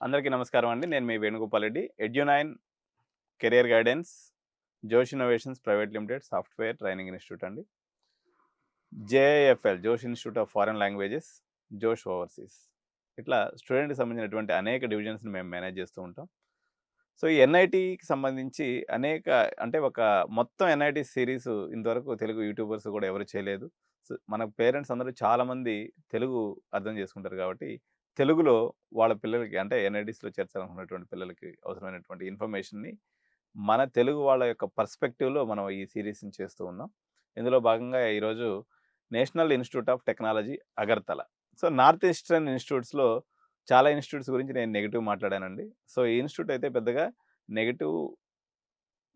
అందరికీ నమస్కారం అండి. నేను మీ Venugopal Reddy. Edunine career guidance, జోష్ innovations private limited software training institute అండి. జేఐఎఫ్ఎల్ జోష్ ఇన్‌స్టిట్యూట్ ఆఫ్ ఫారెన్ లాంగ్వేజెస్, జోష్ ఓవర్సీస్. ఇట్లా స్టూడెంట్‌కి సంబంధించినటువంటి అనేక డివిజన్స్‌ని మేము మేనేజ్ చేస్తూ ఉంటాం. సో, ఈ ఎన్ఐటీకి సంబంధించి అనేక అంటే ఒక మొత్తం ఎన్ఐటీ సీరీస్ ఇంతవరకు తెలుగు యూట్యూబర్స్ కూడా ఎవరు చేయలేదు. సో, మన పేరెంట్స్ అందరూ చాలామంది తెలుగు అర్థం చేసుకుంటారు కాబట్టి, తెలుగులో వాళ్ళ పిల్లలకి అంటే ఎన్ఐటీస్‌లో చేర్చాలనుకున్నటువంటి పిల్లలకి అవసరమైనటువంటి ఇన్ఫర్మేషన్‌ని మన తెలుగు వాళ్ళ యొక్క పర్స్పెక్టివ్‌లో మనం ఈ సీరీస్‌ని చేస్తూ ఉన్నాం. ఇందులో భాగంగా ఈరోజు national institute of technology Agartala. So, north eastern ఇన్‌స్టిట్యూట్స్‌లో చాలా ఇన్‌స్టిట్యూట్స్ గురించి నేను నెగెటివ్ మాట్లాడానండి. సో, ఈ ఇన్‌స్టిట్యూట్ అయితే పెద్దగా నెగెటివ్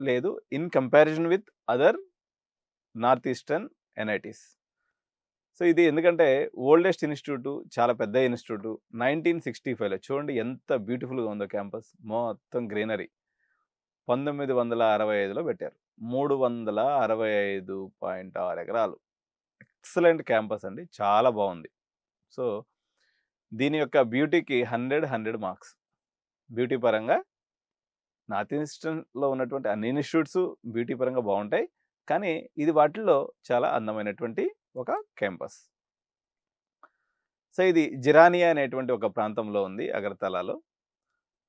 లేదు. In comparison with other north eastern NITs. So, ఇది ఎందుకంటే ఓల్డెస్ట్ ఇన్‌స్టిట్యూట్, చాలా పెద్ద ఇన్‌స్టిట్యూట్. 1965లో చూడండి ఎంత బ్యూటిఫుల్‌గా ఉందో క్యాంపస్. మొత్తం గ్రీనరీ. 1965లో పెట్టారు. 365.6 ఎకరాలు. ఎక్సలెంట్ క్యాంపస్ అండి. చాలా బావుంది. సో, దీని యొక్క బ్యూటీకి 100, 100 మార్క్స్. బ్యూటీ పరంగా నార్త్ ఈస్టర్న్‌లో ఉన్నటువంటి అన్ని ఇన్‌స్టిట్యూట్స్ బ్యూటీ పరంగా బావుంటాయి. కానీ ఇది వాటిల్లో చాలా అందమైనటువంటి ఒక క్యాంపస్. సో, ఇది జిరానియా అనేటువంటి ఒక ప్రాంతంలో ఉంది అగర్తలాలో.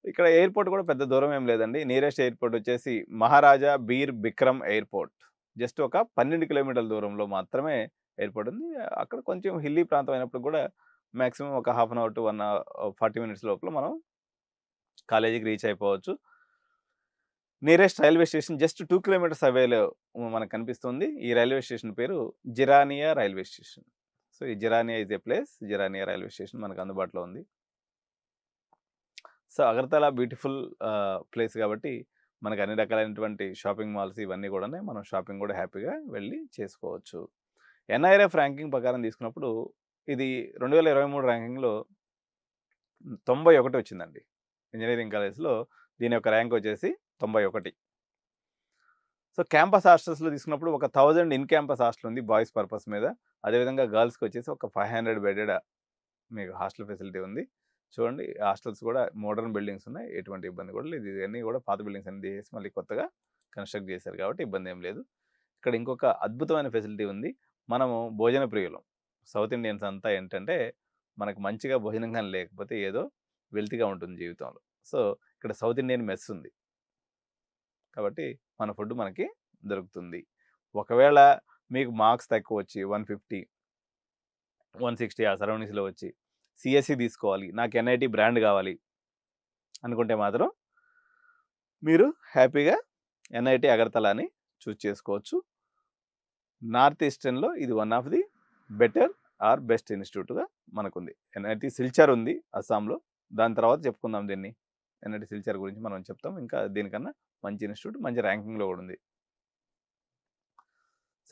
ఇక్కడ ఎయిర్‌పోర్ట్ కూడా పెద్ద దూరం ఏం లేదండి. నియరెస్ట్ ఎయిర్‌పోర్ట్ వచ్చేసి మహారాజా బీర్ బిక్రమ్ ఎయిర్‌పోర్ట్. జస్ట్ ఒక 12 కిలోమీటర్ల దూరంలో మాత్రమే ఎయిర్‌పోర్ట్ ఉంది. అక్కడ కొంచెం హిల్లీ ప్రాంతం అయినప్పుడు కూడా మాక్సిమం ఒక half an hour to 40 minutes లోపల మనం కాలేజీకి రీచ్ అయిపోవచ్చు. Nearest railway station just 2 kilometers అవేలో మనకు కనిపిస్తుంది. ఈ రైల్వే స్టేషన్ పేరు జిరానియా రైల్వే స్టేషన్. సో, ఈ Jirania is a place. Jirania railway station మనకు అందుబాటులో ఉంది. సో, అగర్తల బ్యూటిఫుల్ ప్లేస్ కాబట్టి మనకు అన్ని రకాలైనటువంటి షాపింగ్ మాల్స్ ఇవన్నీ కూడానే మనం షాపింగ్ కూడా హ్యాపీగా వెళ్ళి చేసుకోవచ్చు. ఎన్ఐఆర్ఎఫ్ ర్యాంకింగ్ ప్రకారం తీసుకున్నప్పుడు ఇది 2023 ర్యాంకింగ్‌లో 91 వచ్చిందండి. ఇంజినీరింగ్ కాలేజ్‌లో దీని యొక్క ర్యాంక్ వచ్చేసి 91. సో, క్యాంపస్ హాస్టల్స్‌లో తీసుకున్నప్పుడు ఒక 1000 ఇన్ క్యాంపస్ హాస్టల్ ఉంది బాయ్స్ పర్పస్ మీద. అదేవిధంగా గర్ల్స్‌కి వచ్చేసి ఒక 500 బెడెడ్ మీకు హాస్టల్ ఫెసిలిటీ ఉంది. చూడండి హాస్టల్స్ కూడా మోడర్న్ బిల్డింగ్స్ ఉన్నాయి. ఎటువంటి ఇబ్బంది కూడా లేదు. ఇవన్నీ కూడా పాత బిల్డింగ్స్ అన్ని తీసేసి మళ్ళీ కొత్తగా కన్‌స్ట్రక్ట్ చేశారు కాబట్టి ఇబ్బంది ఏం లేదు. ఇక్కడ ఇంకొక అద్భుతమైన ఫెసిలిటీ ఉంది. మనము భోజన ప్రియులం. సౌత్ ఇండియన్స్ అంతా ఏంటంటే మనకు మంచిగా భోజనం గాని లేకపోతే ఏదో వెల్తీగా ఉంటుంది జీవితంలో. సో, ఇక్కడ సౌత్ ఇండియన్ మెస్ ఉంది. కాబట్టి మన ఫుడ్ మనకి దొరుకుతుంది. ఒకవేళ మీకు మార్క్స్ తక్కువొచ్చి 150, 160 ఆ సరౌండింగ్స్‌లో వచ్చి సీఎస్ఈ తీసుకోవాలి. నాకు ఎన్ఐటీ బ్రాండ్ కావాలి అనుకుంటే మాత్రం మీరు హ్యాపీగా ఎన్ఐటీ అగర్తల అని చూజ్ చేసుకోవచ్చు. నార్త్ ఈస్టర్న్‌లో ఇది one of the better or best ఇన్‌స్టిట్యూట్‌గా మనకుంది. ఎన్ఐటీ సిల్చార్ ఉంది అస్సాంలో. దాని తర్వాత చెప్పుకుందాం దీన్ని. ఎన్ఐటీ సిల్చార్ గురించి మనం చెప్తాం. ఇంకా దీనికన్నా మంచి ఇన్‌స్టిట్యూట్, మంచి ర్యాంకింగ్‌లో కూడా ఉంది.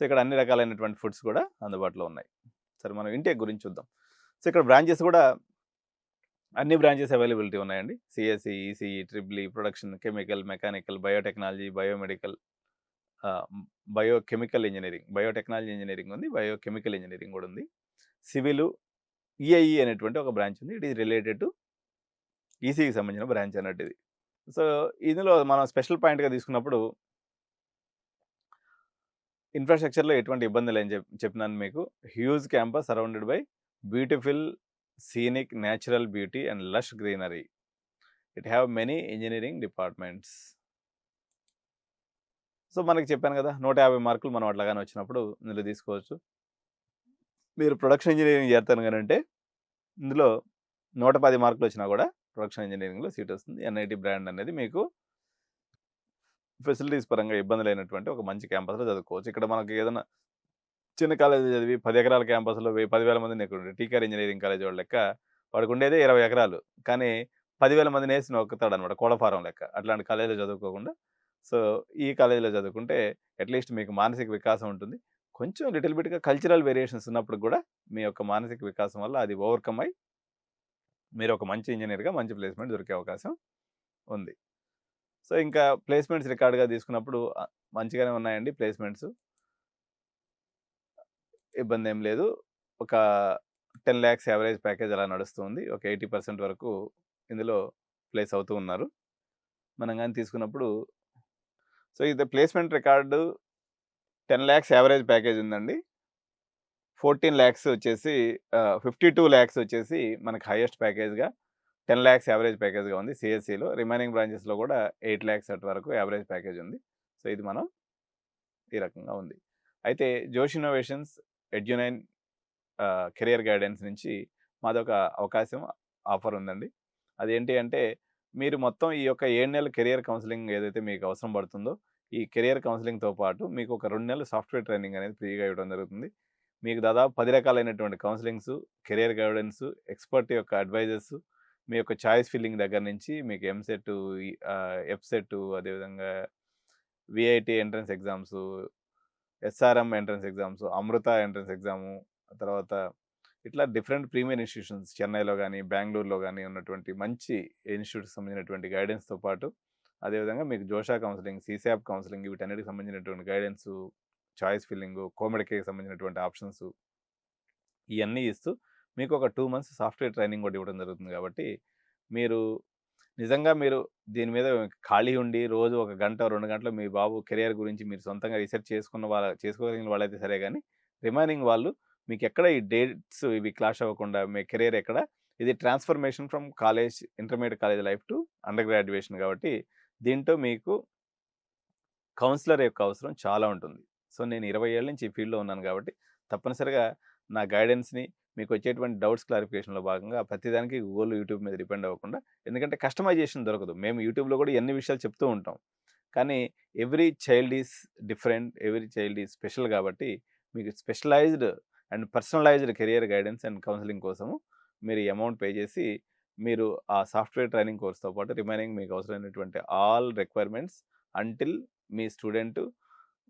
సో, ఇక్కడ అన్ని రకాలైనటువంటి ఫుడ్స్ కూడా అందుబాటులో ఉన్నాయి. సరే మనం ఇంటేక్ గురించి చూద్దాం. సో, ఇక్కడ బ్రాంచెస్ కూడా అన్ని బ్రాంచెస్ అవైలబిలిటీ ఉన్నాయండి. CSE, ECE, triple E, production, chemical, mechanical, biotechnology, biomedical, biochemical engineering, biotechnology engineering ఉంది. బయోకెమికల్ ఇంజినీరింగ్ కూడా ఉంది. సివిలు, ఈఐఈ అనేటువంటి ఒక బ్రాంచ్ ఉంది. ఇట్ ఈస్ రిలేటెడ్ టు ఈసీఈకి సంబంధించిన బ్రాంచ్ అన్నట్టు ఇది. సో, ఇందులో మనం స్పెషల్ పాయింట్‌గా తీసుకున్నప్పుడు ఇన్‌ఫ్రాస్ట్రక్చర్‌లో ఎటువంటి ఇబ్బంది లేదని చెప్పినాను మీకు. Huge campus surrounded by beautiful scenic natural beauty and lush greenery. It have many engineering departments. So, మనకి చెప్పాను కదా! 150 మార్కులు మనం అట్లాగానే వచ్చినప్పుడు ఇందులో తీసుకోవచ్చు. మీరు ప్రొడక్షన్ ఇంజినీరింగ్ చేరతాను ఇందులో 110 మార్కులు వచ్చినా కూడా ప్రొడక్షన్ ఇంజినీరింగ్‌లో సీట్ వస్తుంది. ఎన్ఐటీ బ్రాండ్ అనేది మీకు ఫెసిలిటీస్ పరంగా ఇబ్బంది లేనటువంటి ఒక మంచి క్యాంపస్‌లో చదువుకోవచ్చు. ఇక్కడ మనకి ఏదైనా చిన్న కాలేజ్‌లో చదివి 10 ఎకరాల క్యాంపస్‌లో 10,000 మందిని ఇక్కడ టీకార్ ఇంజినీరింగ్ కాలేజ్ వాళ్ళ లెక్క వాడికుండేదే 20 ఎకరాలు. కానీ 10,000 మందినేసి నొక్కుతాడనమాట కోళ్ల ఫారం లెక్క. అట్లాంటి కాలేజ్‌లో చదువుకోకుండా సో, ఈ కాలేజ్‌లో చదువుకుంటే అట్‌లీస్ట్ మీకు మానసిక వికాసం ఉంటుంది. కొంచెం లిటిల్ బిట్‌గా కల్చరల్ వేరియేషన్స్ ఉన్నప్పుడు కూడా మీ యొక్క మానసిక వికాసం వల్ల అది ఓవర్‌కమ్ అయ్యి మీరు ఒక మంచి ఇంజినీర్‌గా మంచి ప్లేస్‌మెంట్ దొరికే అవకాశం ఉంది. సో, ఇంకా ప్లేస్‌మెంట్స్ రికార్డ్‌గా తీసుకున్నప్పుడు మంచిగానే ఉన్నాయండి ప్లేస్‌మెంట్స్. ఇబ్బందేం లేదు. ఒక 10,00,000 యావరేజ్ ప్యాకేజ్ అలా నడుస్తుంది. ఒక 80% వరకు ఇందులో ప్లేస్ అవుతూ ఉన్నారు. మనం గాని తీసుకున్నప్పుడు సో, ఇది ప్లేస్‌మెంట్ రికార్డు 10,00,000 యావరేజ్ ప్యాకేజ్ ఉందండి. 14,00,000 వచ్చేసి 52,00,000 వచ్చేసి మనకి హైయెస్ట్ ప్యాకేజ్‌గా 10,00,000 యావరేజ్ ప్యాకేజ్‌గా ఉంది సీఎస్‌సిలో. రిమైనింగ్ బ్రాంచెస్‌లో కూడా 8,00,000 అటు వరకు యావరేజ్ ప్యాకేజ్ ఉంది. సో, ఇది మనం ఈ రకంగా ఉంది. అయితే జోష్ ఇన్నోవేషన్స్, ఎడ్యునైన్ కెరియర్ గైడెన్స్ నుంచి మాదొక అవకాశం ఆఫర్ ఉందండి. అదేంటి అంటే మీరు మొత్తం ఈ యొక్క 7 నెలల కెరియర్ కౌన్సెలింగ్ ఏదైతే మీకు అవసరం పడుతుందో, ఈ కెరియర్ కౌన్సెలింగ్‌తో పాటు మీకు ఒక 2 నెలలు సాఫ్ట్‌వేర్ ట్రైనింగ్ అనేది ఫ్రీగా ఇవ్వడం జరుగుతుంది. మీకు దాదాపు 10 రకాలైనటువంటి కౌన్సెలింగ్సు, కెరియర్ గైడెన్సు, ఎక్స్‌పర్ట్ యొక్క అడ్వైజర్సు, మీ యొక్క చాయిస్ ఫిల్లింగ్ దగ్గర నుంచి మీకు ఎంసెట్, ఎఫ్సెట్ అదేవిధంగా VIT entrance exams, SRM entrance exams, Amrita entrance exam, తర్వాత ఇట్లా డిఫరెంట్ ప్రీమియర్ ఇన్‌స్టిట్యూషన్స్ చెన్నైలో గాని, బెంగుళూరులో గాని ఉన్నటువంటి మంచి ఇన్‌స్టిట్యూట్స్‌కి సంబంధించినటువంటి గైడెన్స్‌తో పాటు, అదేవిధంగా మీకు జోషా కౌన్సెలింగ్, సీసాప్ కౌన్సెలింగ్ వీటన్నిటికి సంబంధించినటువంటి గైడెన్సు, చాయిస్ ఫిల్లింగు, కోమెడ్‌కి సంబంధించినటువంటి ఆప్షన్సు ఇయన్నీ ఇస్తూ మీకు ఒక 2 మంత్స్ సాఫ్ట్‌వేర్ ట్రైనింగ్ కూడా ఇవ్వడం జరుగుతుంది కాబట్టి, మీరు నిజంగా మీరు దీని మీద ఖాళీ ఉండి రోజు ఒక గంట, 2 గంటలు మీ బాబు కెరియర్ గురించి మీరు సొంతంగా రిసర్చ్ చేసుకోగలిగిన వాళ్ళైతే సరే గానీ, రిమైనింగ్ వాళ్ళు మీకెక్కడ ఈ డేట్స్ ఇవి క్లాష్ అవ్వకుండా మీ కెరియర్ ఎక్కడ ఇది transformation from college, intermediate college life to under graduation కాబట్టి, దీంట్లో మీకు కౌన్సిలర్ యొక్క అవసరం చాలా ఉంటుంది. సో, నేను 20 ఏళ్ల నుంచి ఈ ఫీల్డ్‌లో ఉన్నాను కాబట్టి, తప్పనిసరిగా నా గైడెన్స్‌ని మీకు వచ్చేటువంటి డౌట్స్ క్లారిఫికేషన్‌లో భాగంగా ప్రతిదానికి గూగుల్, యూట్యూబ్ మీద డిపెండ్ అవ్వకుండా ఎందుకంటే కస్టమైజేషన్ దొరకదు. మేము యూట్యూబ్‌లో కూడా ఎన్ని విషయాలు చెప్తూ ఉంటాం. కానీ every child is different. Every child is special కాబట్టి మీకు specialized and personalized career guidance and counselling కోసము మీరు ఈ అమౌంట్ పే చేసి మీరు ఆ సాఫ్ట్‌వేర్ ట్రైనింగ్ కోర్స్‌తో పాటు రిమైనింగ్ మీకు అవసరమైనటువంటి ఆల్ రిక్వైర్మెంట్స్ అంటిల్ మీ స్టూడెంట్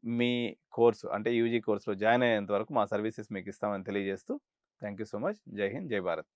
మీ కోర్సు అంటే యూజీ కోర్స్‌లో జాయిన్ అయ్యేంత వరకు మా సర్వీసెస్ మీకు ఇస్తామని తెలియజేస్తూ థాంక్ యూ సో మచ్. జై హింద్. జై భారత్.